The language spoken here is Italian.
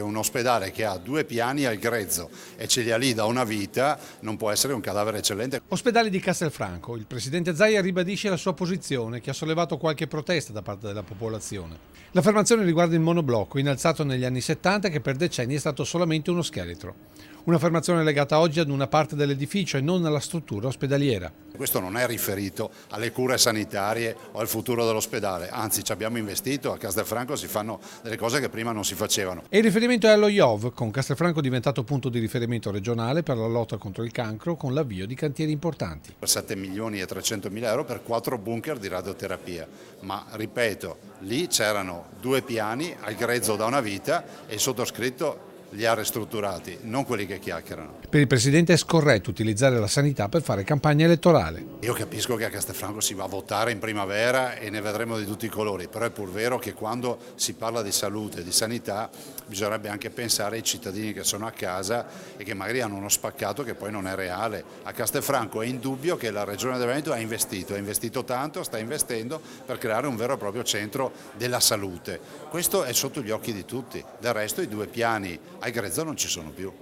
Un ospedale che ha 2 piani al grezzo e ce li ha lì da una vita non può essere un cadavere eccellente. Ospedali di Castelfranco. Il presidente Zaia ribadisce la sua posizione, che ha sollevato qualche protesta da parte della popolazione. L'affermazione riguarda il monoblocco, innalzato negli anni 70, che per decenni è stato solamente uno scheletro. Un'affermazione legata oggi ad una parte dell'edificio e non alla struttura ospedaliera. Questo non è riferito alle cure sanitarie o al futuro dell'ospedale, anzi ci abbiamo investito, a Castelfranco si fanno delle cose che prima non si facevano. E il riferimento è allo IOV, con Castelfranco diventato punto di riferimento regionale per la lotta contro il cancro, con l'avvio di cantieri importanti. 7 milioni e 300 mila euro per 4 bunker di radioterapia, ma ripeto, lì c'erano 2 piani al grezzo da una vita e il sottoscritto li ha ristrutturati, non quelli che chiacchierano. Per il presidente è scorretto utilizzare la sanità per fare campagna elettorale. Io capisco che a Castelfranco si va a votare in primavera e ne vedremo di tutti i colori, però è pur vero che quando si parla di salute e di sanità bisognerebbe anche pensare ai cittadini che sono a casa e che magari hanno uno spaccato che poi non è reale. A Castelfranco è indubbio che la Regione del Veneto ha investito tanto, sta investendo per creare un vero e proprio centro della salute. Questo è sotto gli occhi di tutti, del resto i 2 piani al grezzo non ci sono più.